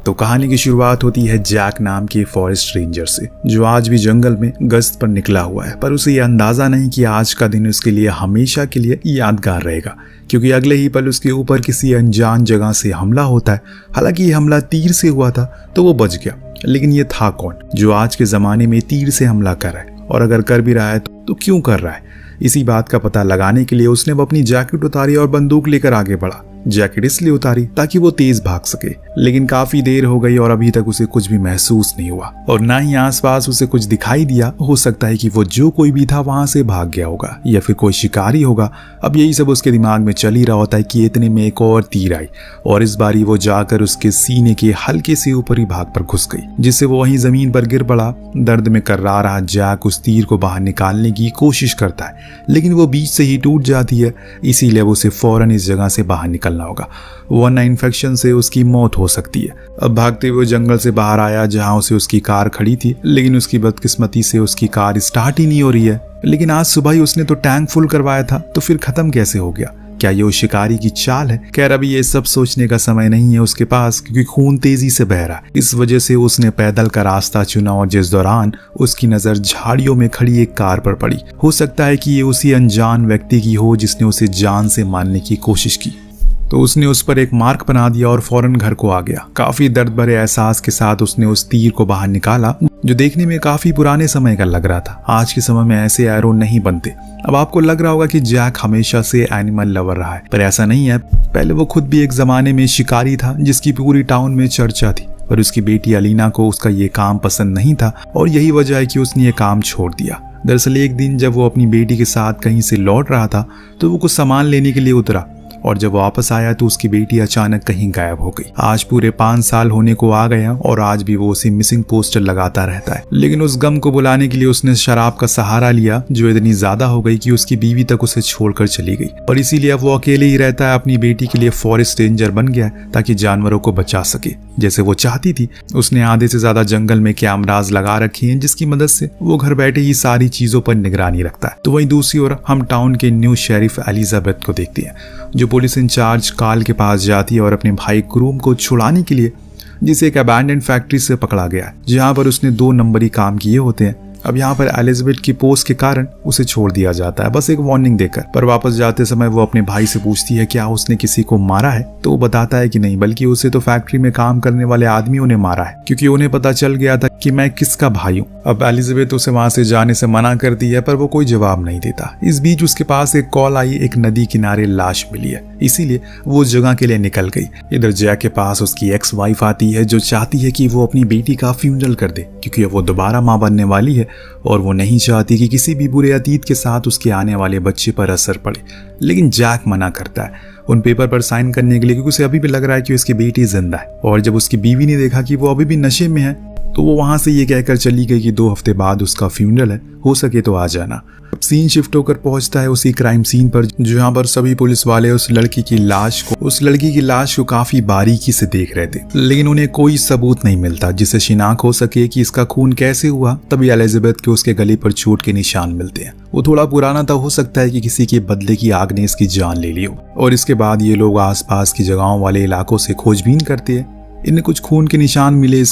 तो कहानी की शुरुआत होती है जैक नाम के फॉरेस्ट रेंजर से, जो आज भी जंगल में गश्त पर निकला हुआ है। पर उसे ये अंदाजा नहीं कि आज का दिन उसके लिए हमेशा के लिए यादगार रहेगा, क्योंकि अगले ही पल उसके ऊपर किसी अनजान जगह से हमला होता है। हालांकि ये हमला तीर से हुआ था तो वो बच गया, लेकिन ये था कौन जो आज के जमाने में तीर से हमला कर रहा है, और अगर कर भी रहा है तो क्यों कर रहा है। इसी बात का पता लगाने के लिए उसने वो अपनी जैकेट उतारी और बंदूक लेकर आगे बढ़ा। जैकेट इसलिए उतारी ताकि वो तेज भाग सके, लेकिन काफी देर हो गई और अभी तक उसे कुछ भी महसूस नहीं हुआ और ना ही आसपास उसे कुछ दिखाई दिया। हो सकता है कि वो जो कोई भी था वहां से भाग गया होगा या फिर कोई शिकारी होगा। अब यही सब उसके दिमाग में चल ही रहा होता है कि इतने में एक और तीर आई और इस बारी वो जाकर उसके सीने के हल्के से ऊपरी भाग पर घुस गई, जिससे वो वहीं जमीन पर गिर पड़ा। दर्द में कर्रा रहा जैक उस तीर को बाहर निकालने की कोशिश करता है, लेकिन वो बीच से ही टूट जाती है। इसीलिए उसे फौरन इस जगह से बाहर निकलना होगा, वरना इन्फेक्शन से उसकी मौत हो सकती है। अब भागते हुए जंगल से बाहर आया जहां उसे उसकी कार खड़ी थी, लेकिन उसकी बदकिस्मती से उसकी कार स्टार्ट ही नहीं हो रही है। लेकिन आज सुबह ही उसने तो टैंक फुल करवाया था, तो फिर खत्म कैसे हो गया? क्या ये उस शिकारी की चाल है? खैर अभी ये सब सोचने का समय नहीं है उसके पास, क्योंकि खून तेजी से बह रहा है। इस वजह से उसने पैदल का रास्ता चुना और जिस दौरान उसकी नजर झाड़ियों में खड़ी एक कार पर पड़ी। हो सकता है कि ये उसी अनजान व्यक्ति की हो जिसने उसे जान से मारने की कोशिश की। तो उसने उस पर एक मार्क बना दिया और फौरन घर को आ गया। काफी दर्द भरे एहसास के साथ उसने उस तीर को बाहर निकाला, जो देखने में काफी पुराने समय का लग रहा था। आज के समय में ऐसे एरो नहीं बनते। अब आपको लग रहा होगा कि जैक हमेशा से एनिमल लवर रहा है, पर ऐसा नहीं है। पहले वो खुद भी एक जमाने में शिकारी था जिसकी पूरी टाउन में चर्चा थी, पर उसकी बेटी अलीना को उसका ये काम पसंद नहीं था और यही वजह है कि उसने ये काम छोड़ दिया। दरअसल एक दिन जब वो अपनी बेटी के साथ कहीं से लौट रहा था तो वो कुछ सामान लेने के लिए उतरा, और जब वापस आया तो उसकी बेटी अचानक कहीं गायब हो गई। आज पूरे 5 साल होने को आ गए और आज भी वो उसे मिसिंग पोस्टर लगाता रहता है। लेकिन उस गम को बुलाने के लिए उसने शराब का सहारा लिया, जो इतनी ज्यादा हो गई कि उसकी बीवी तक उसे छोड़कर चली गई। पर इसीलिए अब वो अकेले ही रहता है। अपनी बेटी के लिए फॉरेस्ट रेंजर बन गया है ताकि जानवरों को बचा सके जैसे वो चाहती थी। उसने आधे से ज्यादा जंगल में कैमरास लगा रखे हैं, जिसकी मदद से वो घर बैठे ही सारी चीजों पर निगरानी रखता है। तो वहीं दूसरी ओर हम टाउन के न्यू शेरिफ एलिजाबेथ को देखते हैं, जो पुलिस इंचार्ज कार्ल के पास जाती है और अपने भाई क्रूम को छुड़ाने के लिए, जिसे एक अबैंडन्ड फैक्ट्री से पकड़ा गया है, जहां पर उसने 2 नंबरी काम किए होते हैं। अब यहाँ पर एलिजाबेथ की पोस्ट के कारण उसे छोड़ दिया जाता है, बस एक वार्निंग देकर। पर वापस जाते समय वो अपने भाई से पूछती है क्या उसने किसी को मारा है, तो वो बताता है कि नहीं, बल्कि उसे तो फैक्ट्री में काम करने वाले आदमियों ने मारा है, क्योंकि उन्हें पता चल गया था कि मैं किसका भाई हूँ। अब एलिजाबेथ उसे वहां से जाने से मना करती है, पर वो कोई जवाब नहीं देता। इस बीच उसके पास एक कॉल आई, एक नदी किनारे लाश मिली है, इसीलिए वो उस जगह के लिए निकल गई। इधर जैक के पास उसकी एक्स वाइफ आती है, जो चाहती है कि वो अपनी बेटी का फ्यूनरल कर दे, क्योंकि वो दोबारा माँ बनने वाली है और वो नहीं चाहती कि किसी भी बुरे अतीत के साथ उसके आने वाले बच्चे पर असर पड़े। लेकिन जैक मना करता है उन पेपर पर साइन करने के लिए, क्योंकि उसे अभी भी लग रहा है कि उसकी बेटी जिंदा है। और जब उसकी बीवी ने देखा कि वो अभी भी नशे में है, तो वो वहां से ये कहकर चली गई कि 2 हफ्ते बाद उसका फ्यूनरल है, हो सके तो आ जाना। अब सीन शिफ्ट होकर पहुंचता है उसी क्राइम सीन पर, जहां पर सभी पुलिस वाले उस लड़की की लाश को काफी बारीकी से देख रहे थे, लेकिन उन्हें कोई सबूत नहीं मिलता जिससे शिनाख्त हो सके कि इसका खून कैसे हुआ। तभी एलिजाबेथ के उसके गले पर चोट के निशान मिलते हैं। वो थोड़ा पुराना था, हो सकता है कि किसी के बदले की आग ने इसकी जान ले ली हो। और इसके बाद ये लोग आसपास की जगहों वाले इलाकों से खोजबीन करते हैं। इन्हें कुछ खून के निशान मिले,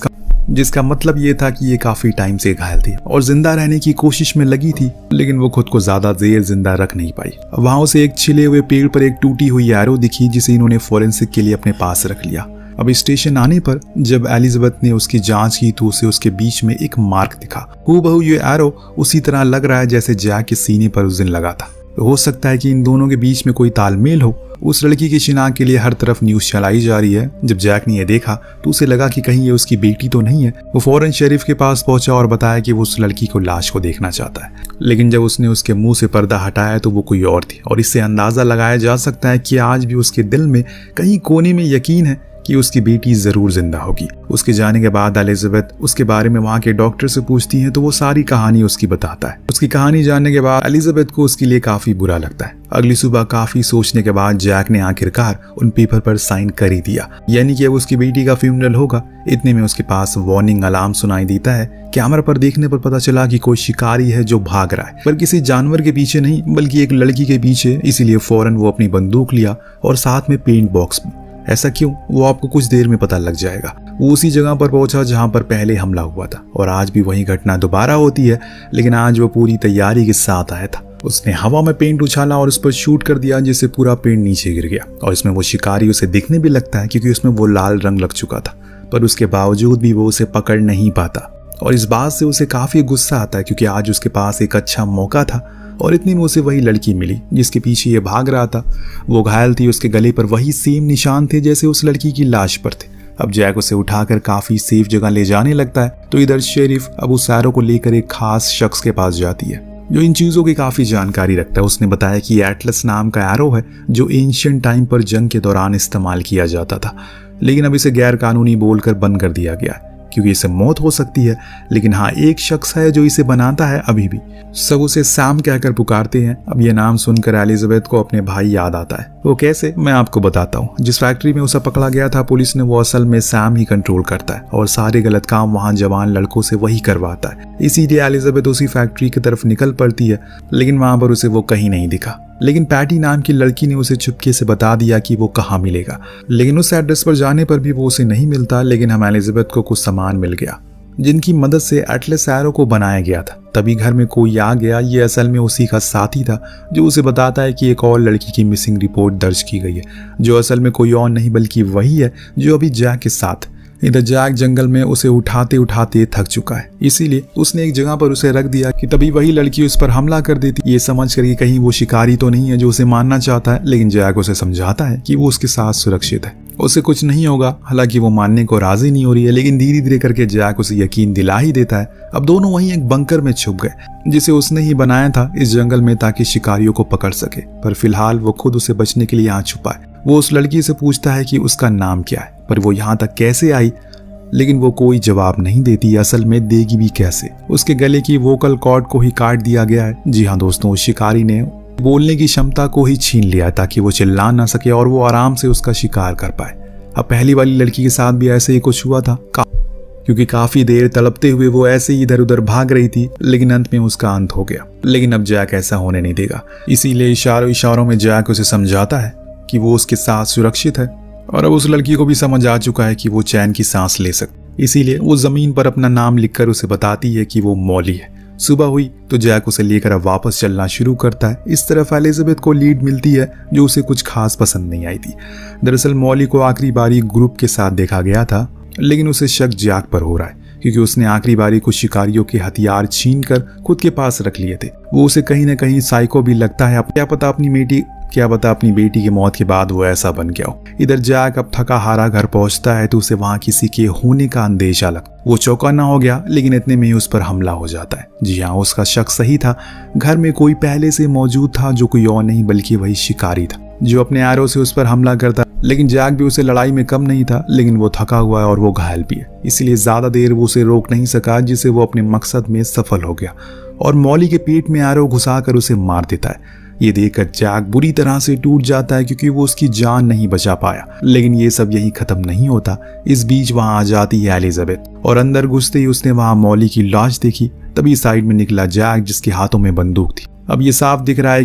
जिसका मतलब ये था कि ये काफी टाइम से घायल थी और जिंदा रहने की कोशिश में लगी थी, लेकिन वो खुद को ज्यादा देर जिंदा रख नहीं पाई। वहां से एक छिले हुए पेड़ पर एक टूटी हुई एरो दिखी, जिसे इन्होंने फोरेंसिक के लिए अपने पास रख लिया। अब स्टेशन आने पर जब एलिजाबेथ ने उसकी जांच की तो उसे उसके बीच में एक मार्क दिखा। हूबहू ये एरो उसी तरह लग रहा है जैसे जैक के सीने पर उस दिन लगा था। हो सकता है कि इन दोनों के बीच में कोई तालमेल हो। उस लड़की की शिनाख्त के लिए हर तरफ न्यूज चलाई जा रही है। जब जैक ने यह देखा तो उसे लगा कि कहीं ये उसकी बेटी तो नहीं है। वो फौरन शेरिफ के पास पहुंचा और बताया कि वो उस लड़की को लाश को देखना चाहता है। लेकिन जब उसने उसके मुंह से पर्दा हटाया तो वो कोई और थी, और इससे अंदाजा लगाया जा सकता है कि आज भी उसके दिल में कहीं कोने में यकीन है कि उसकी बेटी जरूर जिंदा होगी। उसके जाने के बाद एलिजाबेथ उसके बारे में वहाँ के डॉक्टर से पूछती है, तो वो सारी कहानी उसकी बताता है। उसकी कहानी जानने के बाद एलिजाबेथ को उसके लिए काफी बुरा लगता है। अगली सुबह काफी सोचने के बाद जैक ने आखिरकार उन पेपर पर साइन कर ही दिया, यानी कि अब उसकी बेटी का फ्यूनरल होगा। इतने में उसके पास वार्निंग अलार्म सुनाई देता है। कैमरा पर देखने पर पता चला कि कोई शिकारी है जो भाग रहा है, पर किसी जानवर के पीछे नहीं बल्कि एक लड़की के पीछे। इसीलिए फौरन वो अपनी बंदूक लिया और साथ में पेंट बॉक्स भी। ऐसा क्यों, वो आपको कुछ देर में पता लग जाएगा। वो उसी जगह पर पहुंचा जहां पर पहले हमला हुआ था और आज भी वही घटना दोबारा होती है, लेकिन आज वो पूरी तैयारी के साथ आया था। उसने हवा में पेंट उछाला और उस पर शूट कर दिया, जिससे पूरा पेंट नीचे गिर गया और इसमें वो शिकारी उसे दिखने भी लगता है क्योंकि उसमें वो लाल रंग लग चुका था, पर उसके बावजूद भी वो उसे पकड़ नहीं पाता और इस बात से उसे काफी गुस्सा आता है क्योंकि आज उसके पास एक अच्छा मौका था और इतनी में उसे वही लड़की मिली जिसके पीछे ये भाग रहा था। वो घायल थी, उसके गले पर वही सेम निशान थे जैसे उस लड़की की लाश पर थे। अब जैक उसे उठाकर काफी सेफ जगह ले जाने लगता है तो इधर शेरिफ अब उस एरो को लेकर एक खास शख्स के पास जाती है जो इन चीजों की काफी जानकारी रखता है। उसने बताया कि एटलस नाम का एरो है जो एंशिएंट टाइम पर जंग के दौरान इस्तेमाल किया जाता था, लेकिन अब इसे गैर कानूनी बोलकर बंद कर दिया गया है क्योंकि इसे मौत हो सकती है। लेकिन हाँ, एक शख्स है जो इसे बनाता है अभी भी। सब उसे सैम कहकर पुकारते हैं। अब ये नाम सुनकर एलिजाबेथ को अपने भाई याद आता है। वो कैसे, मैं आपको बताता हूँ। जिस फैक्ट्री में उसे पकड़ा गया था पुलिस ने, वो असल में सैम ही कंट्रोल करता है और सारे गलत काम वहाँ जवान लड़कों से वही करवाता है। इसीलिए एलिजाबेथ उसी फैक्ट्री की तरफ निकल पड़ती है, लेकिन वहां पर उसे वो कहीं नहीं दिखा। लेकिन पैटी नाम की लड़की ने उसे चुपके से बता दिया कि वो कहाँ मिलेगा, लेकिन उस एड्रेस पर जाने पर भी वो उसे नहीं मिलता। लेकिन हम एलिजाबेथ को कुछ सामान मिल गया जिनकी मदद से एटलस एरो को बनाया गया था। तभी घर में कोई आ गया। ये असल में उसी का साथी था जो उसे बताता है कि एक और लड़की की मिसिंग रिपोर्ट दर्ज की गई है, जो असल में कोई और नहीं बल्कि वही है जो अभी जैक के साथ। इधर जैक जंगल में उसे उठाते उठाते थक चुका है, इसीलिए उसने एक जगह पर उसे रख दिया कि तभी वही लड़की उस पर हमला कर देती, ये समझ कर कि कहीं वो शिकारी तो नहीं है जो उसे मारना चाहता है। लेकिन जैक उसे समझाता है कि वो उसके साथ सुरक्षित है, उसे कुछ नहीं होगा। हालांकि वो मानने को राजी नहीं हो रही है, लेकिन धीरे धीरे करके जैक उसे यकीन दिला ही देता है। अब दोनों वहीं एक बंकर में छुप गए जिसे उसने ही बनाया था इस जंगल में ताकि शिकारियों को पकड़ सके, पर फिलहाल वो खुद उसे बचने के लिए यहाँ छुपा है। वो उस लड़की से पूछता है कि उसका नाम क्या है, पर वो यहाँ तक कैसे आई, लेकिन वो कोई जवाब नहीं देती। असल में देगी भी कैसे, उसके गले की वोकल कॉर्ड को ही काट दिया गया है। जी हाँ दोस्तों, उस शिकारी ने बोलने की क्षमता को ही छीन लिया है ताकि वो चिल्ला ना सके और वो आराम से उसका शिकार कर पाए। अब पहली वाली लड़की के साथ भी ऐसे ही कुछ हुआ था, क्योंकि काफी देर तड़पते हुए वो ऐसे ही इधर उधर भाग रही थी, लेकिन अंत में उसका अंत हो गया। लेकिन अब जैक ऐसा होने नहीं देगा, इसीलिए इशारों में जैक उसे समझाता है कि वो उसके साथ सुरक्षित है और अब उस लड़की को भी समझ आ चुका है कि वो चैन की सांस ले सकती। इसीलिए वो जमीन पर अपना नाम लिखकर उसे बताती है कि वो मॉली है। सुबह हुई तो जैक उसे लेकर अब वापस चलना शुरू करता है। इस तरफ एलिजाबेथ को लीड मिलती है जो उसे कुछ खास पसंद नहीं आई थी। दरअसल मॉली को आखिरी बारी ग्रुप के साथ देखा गया था, लेकिन उसे शक जैक पर हो रहा है क्योंकि उसने आखिरी बारी कुछ शिकारियों के हथियार छीन कर खुद के पास रख लिए थे। वो उसे कहीं न कहीं साइको भी लगता है। क्या पता अपनी बेटी की मौत के बाद वो ऐसा बन गया हो। इधर जैक अब थका हारा घर पहुंचता है तो उसे वहां किसी के होने का अंदेशा लगता। वो चौकन्ना हो गया, लेकिन इतने में ही उस पर हमला हो जाता है। जी हाँ, उसका शक सही था। घर में कोई पहले से मौजूद था जो कोई और नहीं बल्कि वही शिकारी था जो अपने एरो से उस पर हमला करता। लेकिन जैक भी उसे लड़ाई में कम नहीं था, लेकिन वो थका हुआ है और वो घायल भी है, इसलिए ज्यादा देर वो उसे रोक नहीं सका, जिससे वो अपने मकसद में सफल हो गया और मॉली के पेट में एरो घुसाकर उसे मार देता है। ये देखकर जैक बुरी तरह से टूट जाता है क्योंकि वो उसकी जान नहीं बचा पाया। लेकिन ये सब यही खत्म नहीं होता। इस बीच वहां आ जाती है एलिजाबेथ और अंदर घुसते ही उसने वहां मॉली की लाश देखी। तभी साइड में निकला जैक जिसके हाथों में बंदूक थी। अब ये साफ दिख रहा है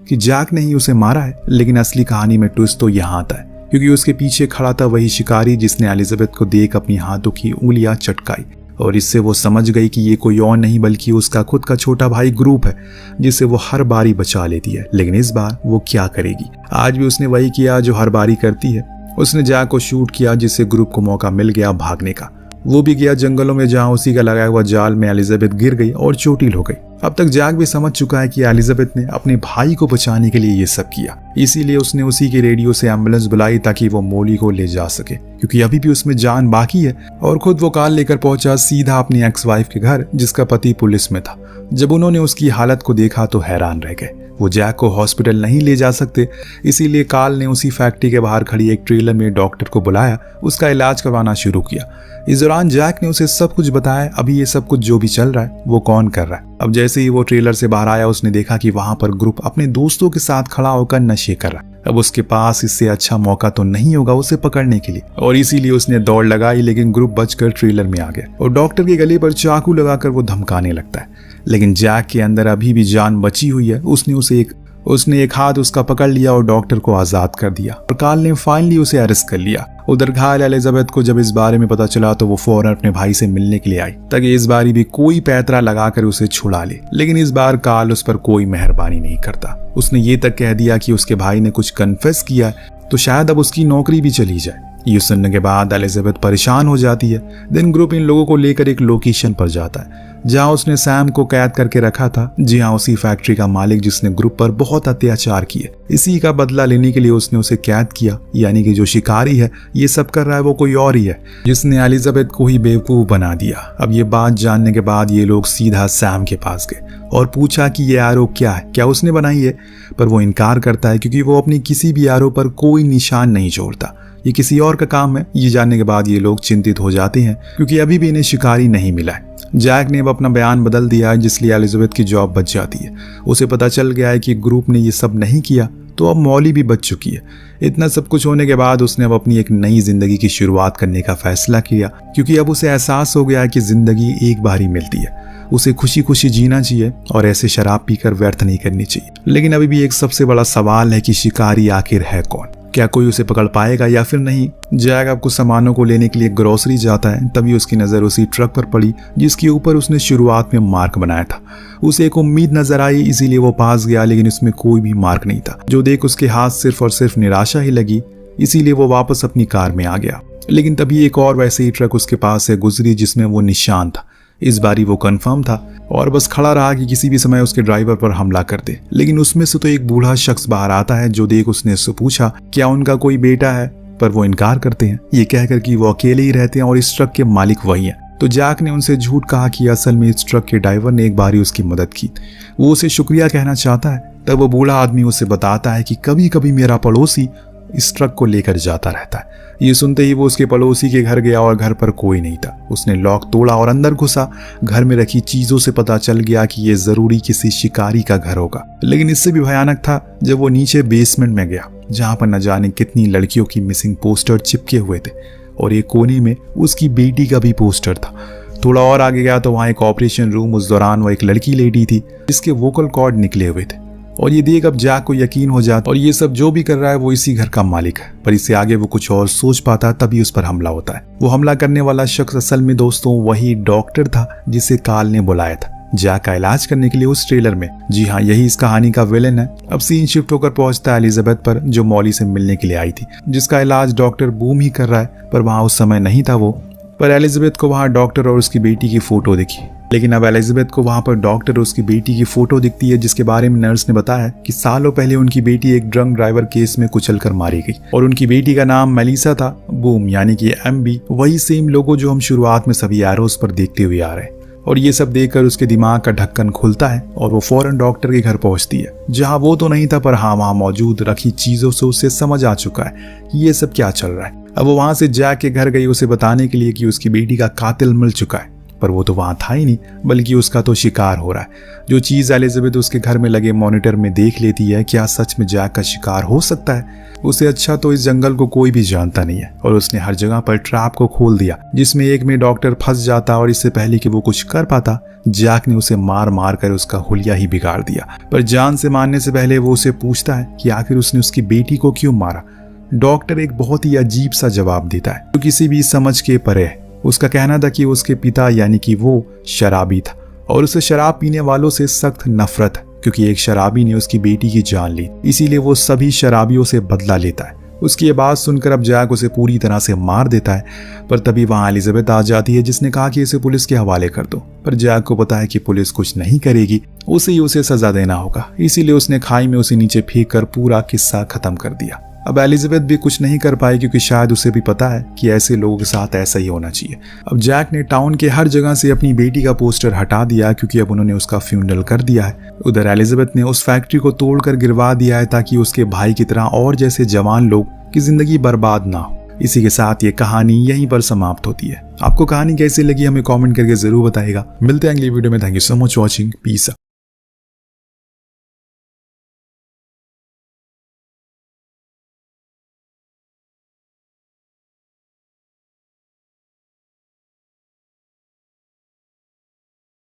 कि जैक ने ही उसे मारा है। लेकिन असली कहानी में ट्विस्ट तो यहाँ आता है क्योंकि उसके पीछे खड़ा था वही शिकारी जिसने एलिजाबेथ को देख अपनी हाथों की उंगलियां चटकाई और इससे वो समझ गई कि ये कोई और नहीं बल्कि उसका खुद का छोटा भाई ग्रुप है जिसे वो हर बारी बचा लेती है। लेकिन इस बार वो क्या करेगी? आज भी उसने वही किया जो हर बारी करती है। उसने जैक को शूट किया जिससे ग्रुप को मौका मिल गया भागने का। वो भी गया जंगलों में जहां उसी का लगाया हुआ जाल में एलिजाबेथ गिर गई और चोटिल हो गई। अब तक जैक भी समझ चुका है कि एलिजाबेथ ने अपने भाई को बचाने के लिए ये सब किया, इसीलिए उसने उसी के रेडियो से एम्बुलेंस बुलाई ताकि वो मॉली को ले जा सके क्योंकि अभी भी उसमें जान बाकी है। और खुद वो कार लेकर पहुंचा सीधा अपनी एक्स वाइफ के घर जिसका पति पुलिस में था। जब उन्होंने उसकी हालत को देखा तो हैरान रह गए। वो जैक को हॉस्पिटल नहीं ले जा सकते, इसीलिए कार्ल ने उसी फैक्ट्री के बाहर खड़ी एक ट्रेलर में डॉक्टर को बुलाया, उसका इलाज करवाना शुरू किया। इस दौरान जैक ने उसे सब कुछ बताया, अभी ये सब कुछ जो भी चल रहा है वो कौन कर रहा है। अब जैसे ही वो ट्रेलर से बाहर आया उसने देखा कि वहां पर ग्रुप अपने दोस्तों के साथ खड़ा होकर नशे कर रहा है। अब उसके पास इससे अच्छा मौका तो नहीं होगा उसे पकड़ने के लिए और इसीलिए उसने दौड़ लगाई, लेकिन ग्रुप बचकर ट्रेलर में आ गया और डॉक्टर के गले पर चाकू लगाकर वो धमकाने लगता है। लेकिन जैक के अंदर अभी भी जान बची हुई है। उसने उसे एक उसने एक हाथ उसका पकड़ लिया और डॉक्टर को आजाद कर दिया और कार्ल ने फाइनली उसे अरेस्ट कर लिया। उधर घायल एलिजाबेथ को जब इस बारे में पता चला तो वो फौरन अपने भाई से मिलने के लिए आई ताकि इस बारी भी कोई पैतरा लगाकर उसे छुड़ा ले। लेकिन इस बार कार्ल उस पर कोई मेहरबानी नहीं करता। उसने ये तक कह दिया कि उसके भाई ने कुछ कन्फेस किया तो शायद अब उसकी नौकरी भी चली जाए। ये सुनने के बाद एलिजाबेथ परेशान हो जाती है। देन ग्रुप इन लोगों को लेकर एक लोकेशन पर जाता है जहां उसने सैम को कैद करके रखा था। जी हाँ, उसी फैक्ट्री का मालिक जिसने ग्रुप पर बहुत अत्याचार किए। इसी का बदला लेने के लिए उसने उसे कैद किया। यानी कि जो शिकारी है ये सब कर रहा है वो कोई और ही है जिसने एलिजाबेथ को ही बेवकूफ बना दिया। अब ये बात जानने के बाद ये लोग सीधा सैम के पास गए और पूछा कि ये आरो क्या है, क्या उसने बनाई है। पर वो इनकार करता है क्योंकि वो अपनी किसी भी आरो पर कोई निशान नहीं छोड़ता। ये किसी और का काम है। ये जानने के बाद ये लोग चिंतित हो जाते हैं क्योंकि अभी भी इन्हें शिकारी नहीं मिला है। जैक ने अब अपना बयान बदल दिया है जिसलिए एलिजाबेथ की जॉब बच जाती है। उसे पता चल गया है कि ग्रुप ने ये सब नहीं किया तो अब मॉली भी बच चुकी है। इतना सब कुछ होने के बाद उसने अब अपनी एक नई जिंदगी की शुरुआत करने का फैसला किया क्योंकि अब उसे एहसास हो गया है कि जिंदगी एक बार ही मिलती है। उसे खुशी खुशी जीना चाहिए और ऐसे शराब पीकर व्यर्थ नहीं करनी चाहिए। लेकिन अभी भी एक सबसे बड़ा सवाल है कि शिकारी आखिर है कौन, क्या कोई उसे पकड़ पाएगा या फिर नहीं। जैक अब कुछ सामानों को लेने के लिए ग्रोसरी जाता है, तभी उसकी नजर उसी ट्रक पर पड़ी जिसके ऊपर उसने शुरुआत में मार्क बनाया था। उसे एक उम्मीद नजर आई इसीलिए वो पास गया, लेकिन उसमें कोई भी मार्क नहीं था। जो देख उसके हाथ सिर्फ और सिर्फ निराशा ही लगी, इसीलिए वो वापस अपनी कार में आ गया। लेकिन तभी एक और वैसे ही ट्रक उसके पास से गुजरी जिसमें वो निशान था। इस बारी वो कंफर्म था और बस खड़ा रहा कि किसी भी समय उसके ड्राइवर पर हमला कर दे। लेकिन उसमें से तो एक बूढ़ा शख्स बाहर आता है। जो देख उसने उससे पूछा क्या उनका कोई बेटा है, पर वो इनकार करते हैं, ये कहकर कि वो अकेले ही रहते हैं और इस ट्रक के मालिक वही हैं। तो जैक ने उनसे झूठ कहा कि असल में इस ट्रक के ड्राइवर ने एक बारी उसकी मदद की, वो उसे शुक्रिया कहना चाहता है। तब वो बूढ़ा आदमी उसे बताता है कि कभी कभी मेरा पड़ोसी इस ट्रक को लेकर जाता रहता है। ये सुनते ही वो उसके पड़ोसी के घर गया और घर पर कोई नहीं था। उसने लॉक तोड़ा और अंदर घुसा। घर में रखी चीजों से पता चल गया कि ये जरूरी किसी शिकारी का घर होगा। लेकिन इससे भी भयानक था जब वो नीचे बेसमेंट में गया जहां पर न जाने कितनी लड़कियों की मिसिंग पोस्टर चिपके हुए थे और एक कोने में उसकी बेटी का भी पोस्टर था। थोड़ा और आगे गया तो वहां एक ऑपरेशन रूम, उस दौरान वो एक लड़की लेटी थी जिसके वोकल कॉर्ड निकले हुए थे। और ये देख अब जैक को यकीन हो जाता और ये सब जो भी कर रहा है वो इसी घर का मालिक है। पर इससे आगे वो कुछ और सोच पाता तभी उस पर हमला होता है। वो हमला करने वाला शख्स असल में दोस्तों वही डॉक्टर था जिसे कार्ल ने बुलाया था जैक का इलाज करने के लिए उस ट्रेलर में। जी हाँ, यही इस कहानी का विलेन है। अब सीन शिफ्ट होकर पहुंचता है एलिजाबेथ पर जो मॉली से मिलने के लिए आई थी, जिसका इलाज डॉक्टर बूम ही कर रहा है। पर वहां उस समय नहीं था वो। पर एलिजाबेथ को वहां डॉक्टर और उसकी बेटी की फोटो दिखी। लेकिन अब एलिजाबेथ को वहां पर डॉक्टर और उसकी बेटी की फोटो दिखती है जिसके बारे में नर्स ने बताया कि सालों पहले उनकी बेटी एक ड्रंक ड्राइवर केस में कुचलकर मारी गई और उनकी बेटी का नाम मेलिसा था। बूम यानी कि MB, वही सेम लोगो जो हम शुरुआत में सभी एरोस पर देखते हुए आ रहे हैं। और ये सब देखकर उसके दिमाग का ढक्कन खुलता है और वो फौरन डॉक्टर के घर पहुंचती है जहां वो तो नहीं था, पर हाँ वहां मौजूद रखी चीजों से उसे समझ आ चुका है कि ये सब क्या चल रहा है। अब वो वहां से जैक के घर गई उसे बताने के लिए कि उसकी बेटी का कातिल मिल चुका है। पर वो तो वहां था ही नहीं, बल्कि उसका तो शिकार हो रहा है। जो चीज एलिजाबेथ उसके घर में लगे मॉनिटर में देख लेती है, क्या सच में जैक का शिकार हो सकता है? उसे अच्छा तो इस जंगल को कोई भी जानता नहीं है और उसने हर जगह पर ट्रैप को खोल दिया जिसमें एक में डॉक्टर फंस जाता और इससे पहले कि वो कुछ कर पाता जैक ने उसे मार मार कर उसका हुलिया ही बिगाड़ दिया। पर जान से मारने से पहले वो उसे पूछता है कि आखिर उसने उसकी बेटी को क्यों मारा। डॉक्टर एक बहुत ही अजीब सा जवाब देता है जो किसी भी समझ के परे है। उसका कहना था कि उसके पिता यानी कि वो शराबी था और उसे शराब पीने वालों से सख्त नफरत है क्योंकि एक शराबी ने उसकी बेटी की जान ली, इसीलिए वो सभी शराबियों से बदला लेता है। उसकी ये बात सुनकर अब जैक उसे पूरी तरह से मार देता है। पर तभी वहां एलिजाबेथ आ जाती है जिसने कहा कि इसे पुलिस के हवाले कर दो। पर जैक को पता है कि पुलिस कुछ नहीं करेगी, उसे सजा देना होगा, इसीलिए उसने खाई में उसे नीचे फेंक कर पूरा किस्सा खत्म कर दिया। अब एलिजाबेथ भी कुछ नहीं कर पाई क्योंकि शायद उसे भी पता है कि ऐसे लोगों के साथ ऐसा ही होना चाहिए। अब जैक ने टाउन के हर जगह से अपनी बेटी का पोस्टर हटा दिया क्योंकि अब उन्होंने उसका फ्यूनरल कर दिया है। उधर एलिजाबेथ ने उस फैक्ट्री को तोड़कर गिरवा दिया है ताकि उसके भाई की तरह और जैसे जवान लोग की जिंदगी बर्बाद ना हो। इसी के साथ ये कहानी यहीं पर समाप्त होती है। आपको कहानी कैसी लगी हमें कमेंट करके जरूर बताइएगा। मिलते हैं अगली वीडियो में। Thank you so much watching. Piece.